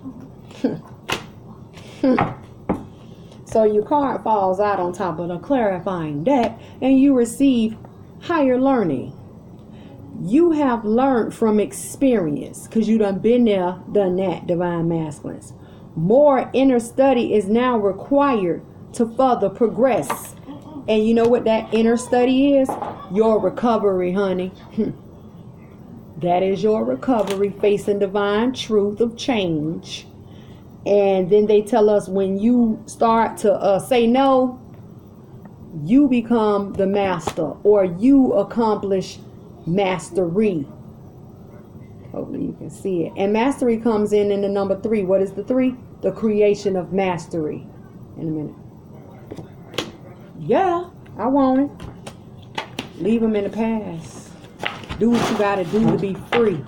So your card falls out on top of the clarifying deck, and you receive higher learning. You have learned from experience, because you done been there, done that, divine masculines. More inner study is now required to further progress. And you know what that inner study is? Your recovery, honey. That is your recovery, facing divine truth of change. And then they tell us when you start to say no, you become the master, or you accomplish mastery. Hopefully you can see it. And mastery comes in the number 3. What is the 3? The creation of mastery. In a minute. Yeah, I want it. Leave them in the past. Do what you gotta do to be free.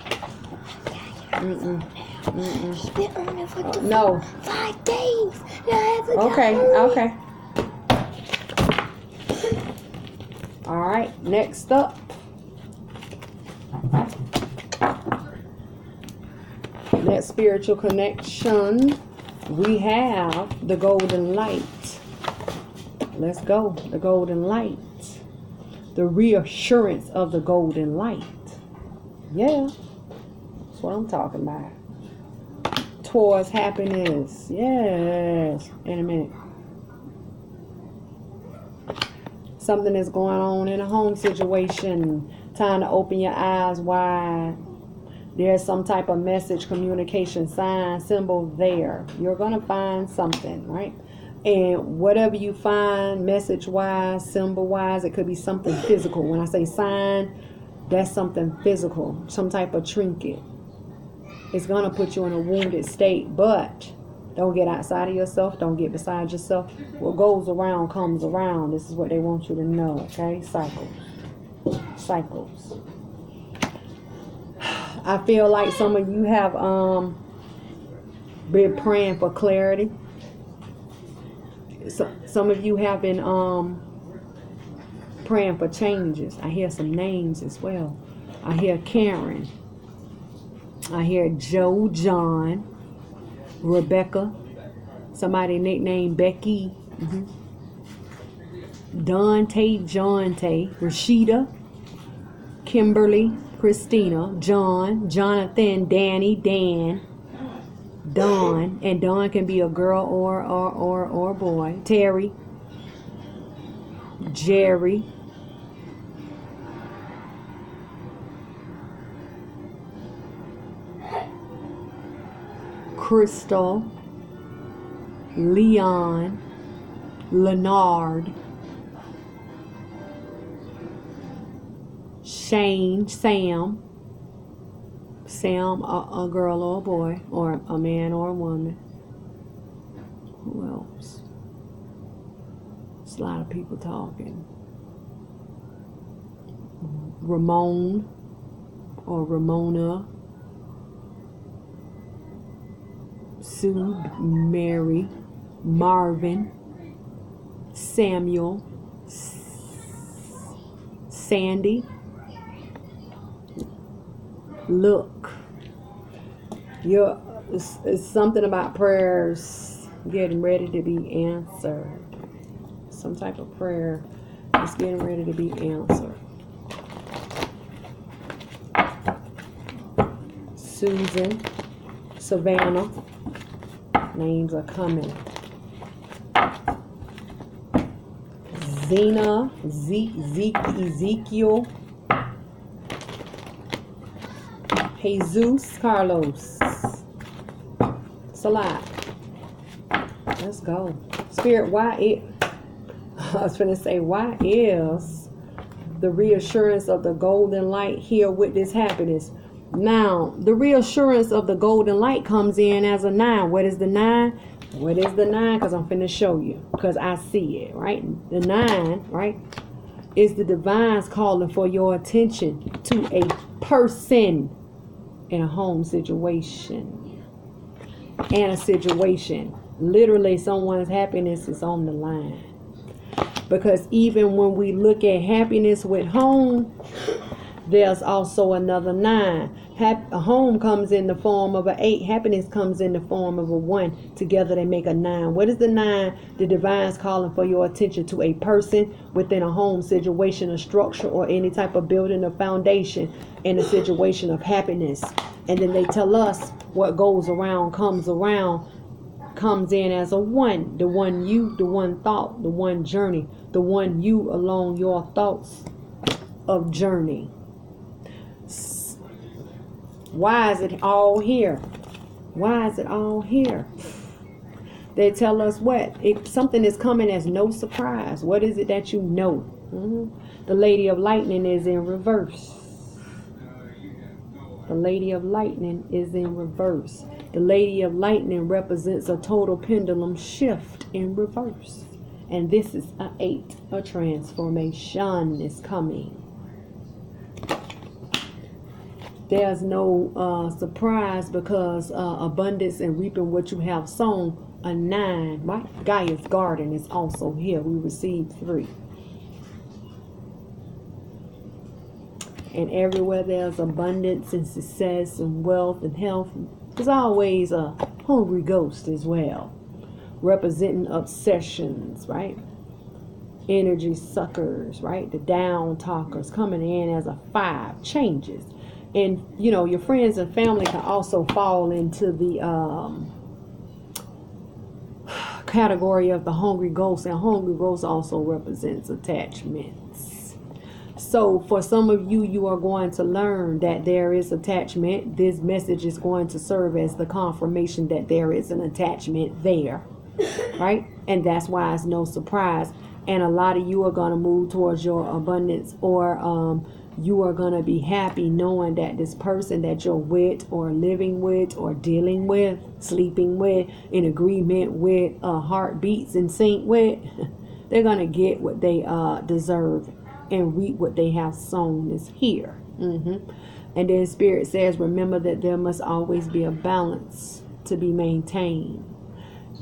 No. 5 days. Okay. All right, next up. That spiritual connection, we have the golden light. Let's go. The golden light. The reassurance of the golden light. Yeah. That's what I'm talking about. Towards happiness. Yes. In a minute. Something is going on in a home situation. Time to open your eyes wide. There's some type of message, communication, sign, symbol there. You're going to find something, right? And whatever you find, message-wise, symbol-wise, it could be something physical. When I say sign, that's something physical, some type of trinket. It's going to put you in a wounded state, but don't get outside of yourself. Don't get beside yourself. What goes around comes around. This is what they want you to know, okay? Cycles. I feel like some of you have been praying for clarity. So, some of you have been praying for changes. I hear some names as well. I hear Karen. I hear Joe, John, Rebecca. Somebody nicknamed Becky. Dante, Jonte, Rashida, Kimberly, Christina, John, Jonathan, Danny, Dan, Dawn, and Dawn can be a girl or a boy. Terry, Jerry, Crystal, Leon, Leonard, Shane, Sam, a girl or a boy, or a man or a woman. Who else? There's a lot of people talking. Ramon or Ramona. Sue, Mary, Marvin, Samuel, Sandy. Look, it's something about prayers getting ready to be answered. Some type of prayer is getting ready to be answered. Susan, Savannah, names are coming. Zena, Ezekiel, Jesus, Carlos, Salat. Let's go. Spirit, why is the reassurance of the golden light here with this happiness? Now, the reassurance of the golden light comes in as a 9. What is the 9? What is the 9? Because I'm finna show you. Because I see it, right? The 9, right, is the divine's calling for your attention to a person in a home situation and a situation. Literally, someone's happiness is on the line. Because even when we look at happiness with home, there's also another 9. A home comes in the form of an 8. Happiness comes in the form of a 1. Together they make a 9. What is the 9? The divine's calling for your attention to a person within a home situation, a structure, or any type of building or foundation in a situation of happiness. And then they tell us what goes around comes in as a 1. The one you, the one thought, the one journey, the one you along your thoughts of journey. Why is it all here? Why is it all here? They tell us what? Something is coming as no surprise. What is it that you know? The Lady of Lightning is in reverse. The Lady of Lightning is in reverse. The Lady of Lightning represents a total pendulum shift in reverse. And this is an 8. A transformation is coming. There's no surprise because abundance and reaping what you have sown. A 9. Right? Gaia's garden is also here. We received 3. And everywhere there's abundance and success and wealth and health, there's always a hungry ghost as well, representing obsessions, right? Energy suckers, right? The down talkers coming in as a 5, changes. And, you know, your friends and family can also fall into the category of the hungry ghost. And hungry ghost also represents attachments. So for some of you, you are going to learn that there is attachment. This message is going to serve as the confirmation that there is an attachment there, right? And that's why it's no surprise. And a lot of you are going to move towards your abundance, or you are going to be happy knowing that this person that you're with or living with or dealing with, sleeping with, in agreement with, heartbeats in sync with, they're going to get what they deserve and reap what they have sown is here. And then Spirit says, remember that there must always be a balance to be maintained.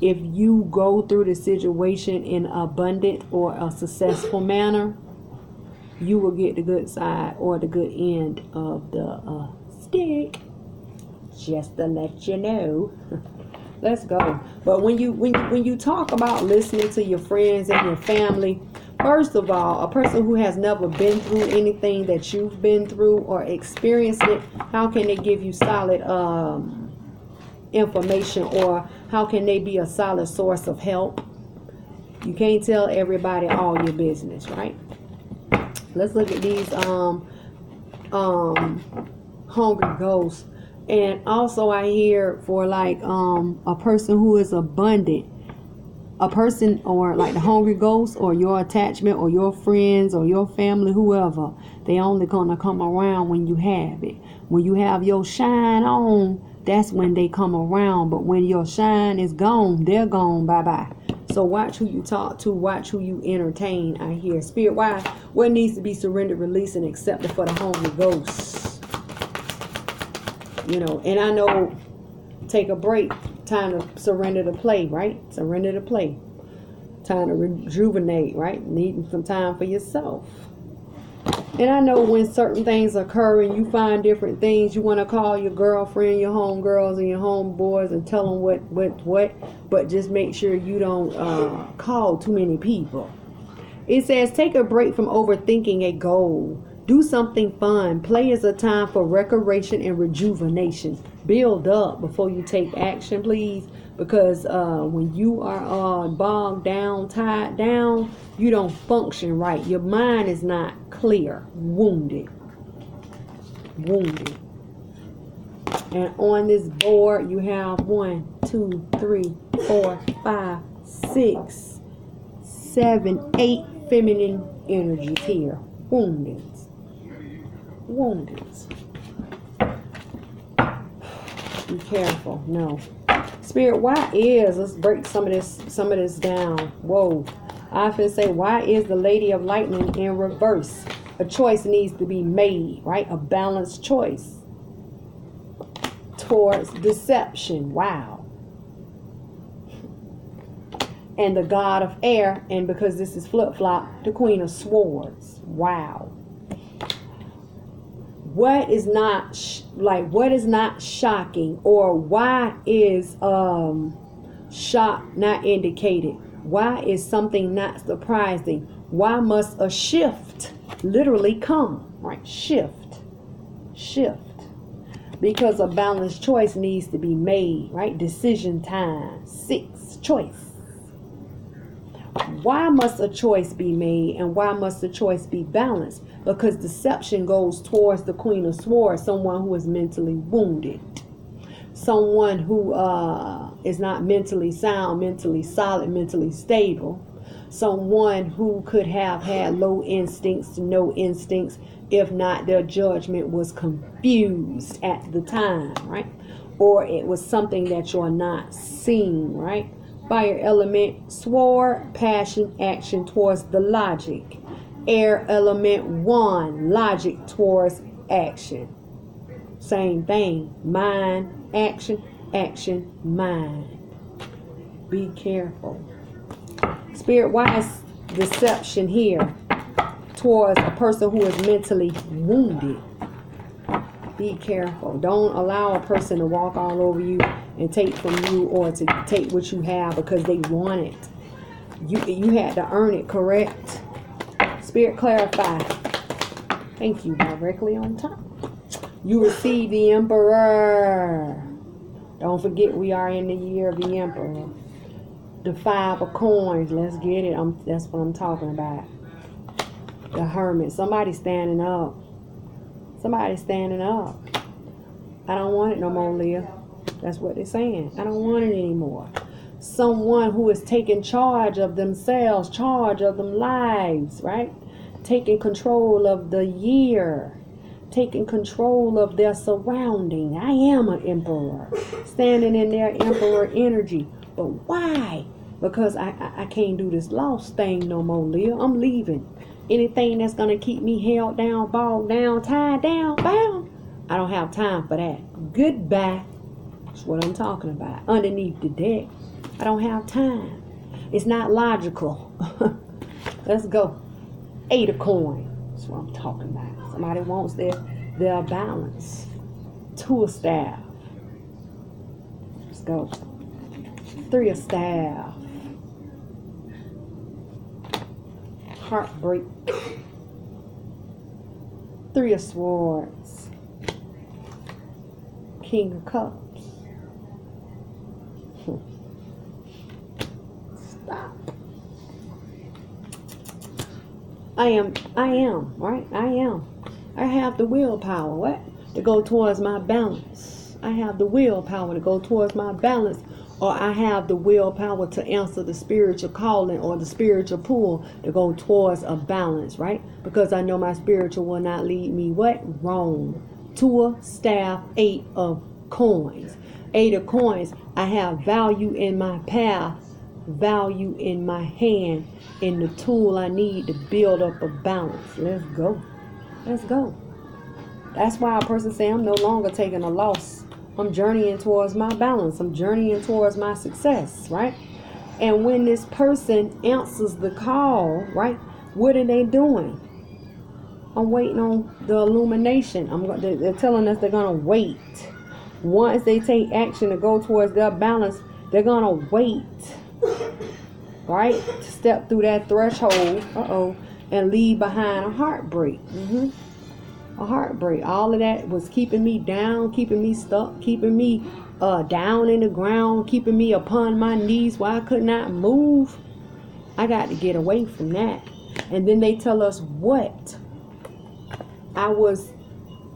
If you go through the situation in abundant or a successful manner, you will get the good side or the good end of the stick. Just to let you know. Let's go. But when you talk about listening to your friends and your family, first of all, a person who has never been through anything that you've been through or experienced it, how can they give you solid information, or how can they be a solid source of help? You can't tell everybody all your business, right? Let's look at these hungry ghosts. And also I hear for like a person who is abundant, a person or like the hungry ghost or your attachment or your friends or your family, whoever, they only gonna come around when you have it. When you have your shine on, that's when they come around. But when your shine is gone, they're gone. Bye-bye. So watch who you talk to, watch who you entertain. I hear Spirit, why? What needs to be surrendered, released, and accepted for the hungry ghosts? You know, and I know, take a break. Time to surrender to play, right? Surrender to play. Time to rejuvenate, right? Needing some time for yourself. And I know when certain things occur and you find different things, you want to call your girlfriend, your homegirls, and your homeboys and tell them what. But just make sure you don't call too many people. It says, take a break from overthinking a goal. Do something fun. Play is a time for recreation and rejuvenation. Build up before you take action, please. Because when you are bogged down, tied down, you don't function right. Your mind is not clear. Wounded. And on this board, you have 1, 2, 3, 4, 5, 6, 7, 8 feminine energies here. Wounded. Be careful. No. Spirit, why is, let's break some of this down. Whoa. I often say, why is the Lady of Lightning in reverse? A choice needs to be made, right? A balanced choice towards deception. Wow. And the God of air, and because this is flip-flop, the Queen of Swords. Wow. What is not what is not shocking, or why is shock not indicated? Why is something not surprising? Why must a shift literally come? Right? Shift. Because a balanced choice needs to be made, right? Decision time. 6, choice. Why must a choice be made, and why must the choice be balanced? Because deception goes towards the Queen of Swords, someone who is mentally wounded, someone who is not mentally sound, mentally solid, mentally stable, someone who could have had low instincts to no instincts, if not their judgment was confused at the time, right? Or it was something that you're not seeing, right? Fire element, sword, passion, action towards the logic. Air element, one, logic towards action. Same thing. Mind, action, action, mind. Be careful. Spirit, why is deception here towards a person who is mentally wounded? Be careful. Don't allow a person to walk all over you and take from you, or to take what you have because they want it. You had to earn it, correct? Spirit, clarify. Thank you. Directly on top. You receive the Emperor. Don't forget, we are in the year of the Emperor. The 5 of coins. Let's get it. That's what I'm talking about. The Hermit. Somebody standing up. Somebody standing up. I don't want it no more, Leah. That's what they're saying. I don't want it anymore. Someone who is taking charge of themselves, charge of them lives, right? Taking control of the year. Taking control of their surrounding. I am an emperor. Standing in their emperor energy. But why? Because I can't do this lost thing no more, Leah. I'm leaving. Anything that's going to keep me held down, bogged down, tied down, bound, I don't have time for that. Goodbye. That's what I'm talking about. Underneath the deck. I don't have time. It's not logical. Let's go. 8 of coins. That's what I'm talking about. Somebody wants their balance. 2 of staff. Let's go. 3 of staff. Heartbreak. 3 of swords. King of cups. Stop. I am, right? I am. I have the willpower, what? To go towards my balance. I have the willpower to go towards my balance. Or I have the willpower to answer the spiritual calling or the spiritual pull to go towards a balance, right? Because I know my spiritual will not lead me what? Wrong. 2 of staff, 8 of coins. 8 of coins. I have value in my path, value in my hand, in the tool I need to build up a balance. Let's go. Let's go. That's why a person say, I'm no longer taking a loss. I'm journeying towards my balance. I'm journeying towards my success, right? And when this person answers the call, right, what are they doing? I'm waiting on the illumination. They're telling us they're going to wait. Once they take action to go towards their balance, they're going to wait, right, to step through that threshold, and leave behind a heartbreak. A heartbreak. All of that was keeping me down, keeping me stuck, keeping me down in the ground, keeping me upon my knees while I could not move. I got to get away from that. And then they tell us what? I was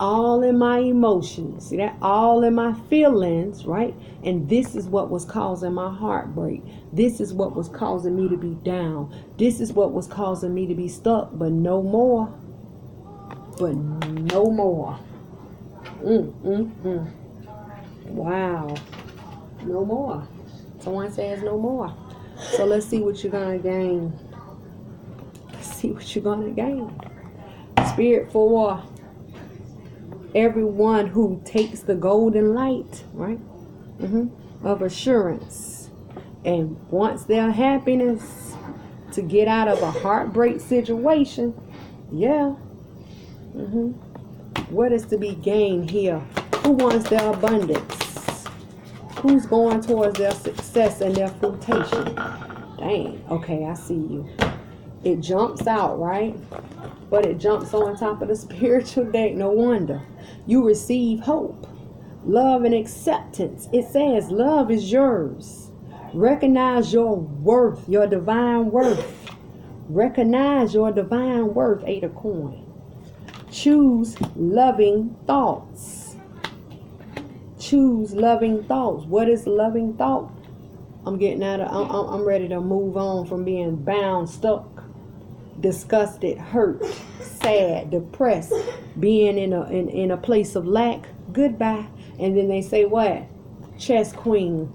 all in my emotions. See that? All in my feelings, right? And this is what was causing my heartbreak. This is what was causing me to be down. This is what was causing me to be stuck, but no more. But no more. Wow. No more. Someone says no more. So let's see what you're going to gain. Let's see what you're going to gain. Spirit, for everyone who takes the golden light, right? Of assurance and wants their happiness to get out of a heartbreak situation. Yeah. What is to be gained here? Who wants their abundance? Who's going towards their success and their fruitation? Dang. Okay, I see you. It jumps out, right? But it jumps on top of the spiritual deck. No wonder. You receive hope, love, and acceptance. It says love is yours. Recognize your worth, your divine worth. Recognize your divine worth. 8 of coins. Choose loving thoughts. Choose loving thoughts. What is loving thought? I'm ready to move on from being bound, stuck, disgusted, hurt, sad, depressed, being in a place of lack. Goodbye. And then they say what? Chess queen.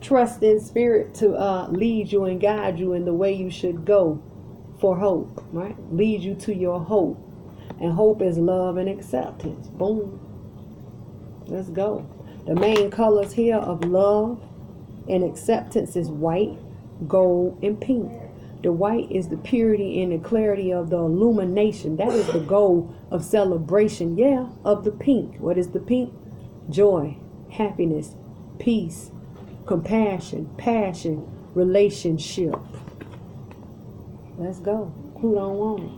Trust in spirit to lead you and guide you in the way you should go for hope, right? Lead you to your hope. And hope is love and acceptance. Boom. Let's go. The main colors here of love and acceptance is white, gold, and pink. The white is the purity and the clarity of the illumination. That is the goal of celebration. Yeah, of the pink. What is the pink? Joy, happiness, peace, compassion, passion, relationship. Let's go. Who don't want it?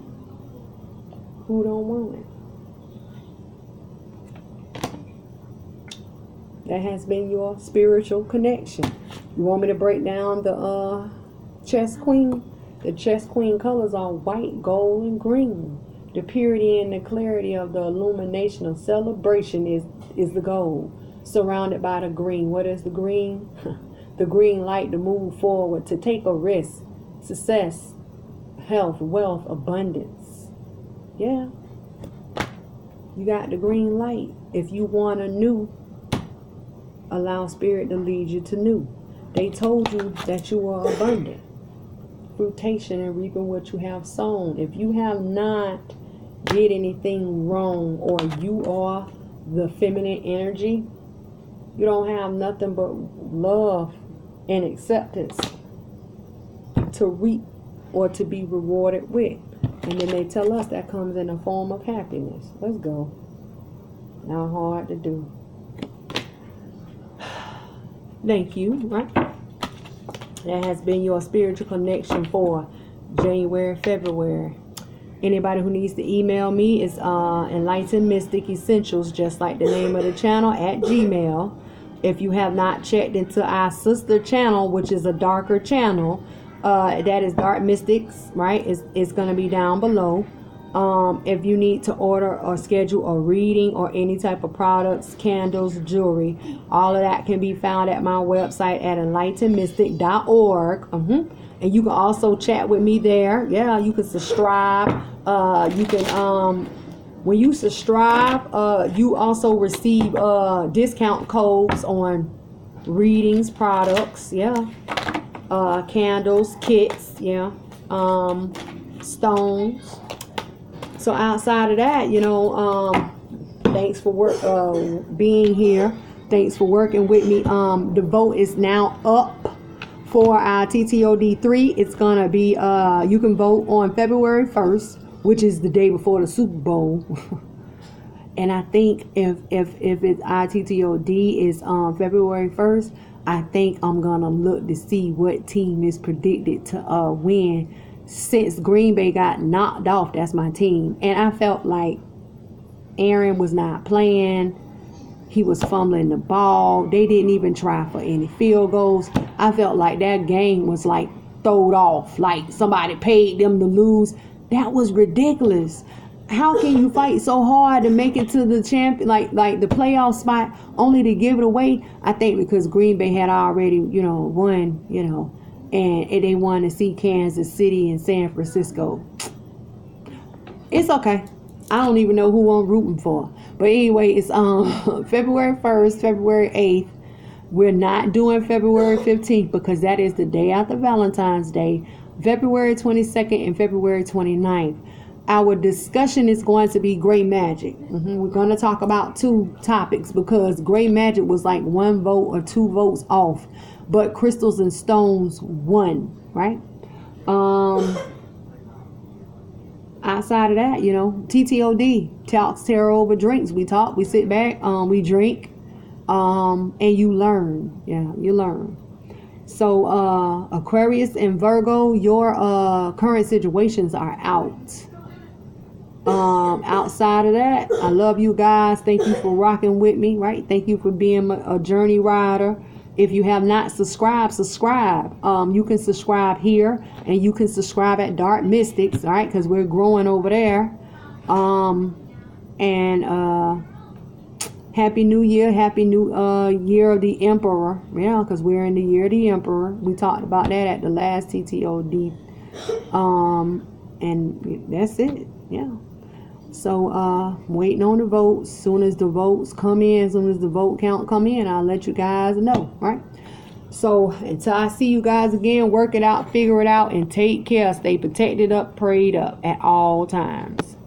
Who don't want it? That has been your spiritual connection. You want me to break down the chess queen? The chess queen colors are white, gold, and green. The purity and the clarity of the illumination of celebration is the gold. Surrounded by the green. What is the green? The green light to move forward, to take a risk. Success, health, wealth, abundance. Yeah. You got the green light. If you want a new, allow spirit to lead you to new. They told you that you are abundant. Fruitation and reaping what you have sown. If you have not did anything wrong, or you are the feminine energy, you don't have nothing but love and acceptance to reap or to be rewarded with. And then they tell us that comes in a form of happiness. Let's go. Not hard to do. Thank you, right? That has been your spiritual connection for January, February. Anybody who needs to email me is Enlightened Mystic Essentials, just like the name of the channel, at Gmail. If you have not checked into our sister channel, which is a darker channel, that is Dark Mystics, right? It's going to be down below. If you need to order or schedule a reading or any type of products, candles, jewelry, all of that can be found at my website at enlightenedmystic.org. And you can also chat with me there. Yeah, you can subscribe. You can when you subscribe, you also receive discount codes on readings, products. Yeah. Candles, kits, yeah, stones. So outside of that, thanks for being here. Thanks for working with me. The vote is now up for our TTOD 3. It's gonna be you can vote on February 1st, which is the day before the Super Bowl. And I think if it's our TTOD is February 1st, I think I'm gonna look to see what team is predicted to win. Since Green Bay got knocked off, that's my team. And I felt like Aaron was not playing. He was fumbling the ball. They didn't even try for any field goals. I felt like that game was like throwed off, like somebody paid them to lose. That was ridiculous. How can you fight so hard to make it to the champion, like the playoff spot, only to give it away? I think because Green Bay had already, won, and they wanted to see Kansas City and San Francisco. It's okay. I don't even know who I'm rooting for. But anyway, it's February 1st, February 8th. We're not doing February 15th because that is the day after Valentine's Day. February 22nd and February 29th. our discussion is going to be gray magic. We're going to talk about 2 topics because gray magic was like 1 vote or 2 votes off, but crystals and stones won, right? Outside of that, you know, TTOD, talks, tarot over drinks. We talk, we sit back, we drink, and you learn. Yeah, you learn. So Aquarius and Virgo, your current situations are out. Outside of that, I love you guys. Thank you for rocking with me, right? Thank you for being a journey rider. If you have not subscribed, subscribe. You can subscribe here, and you can subscribe at Dark Mystics, all right? Because we're growing over there. Happy New Year. Happy New Year of the Emperor. Yeah, because we're in the Year of the Emperor. We talked about that at the last TTOD. And that's it. Yeah. So waiting on the votes. Soon as the votes come in, soon as the vote count come in, I'll let you guys know, right? So until I see you guys again, work it out, figure it out, and take care. Stay protected up, prayed up at all times.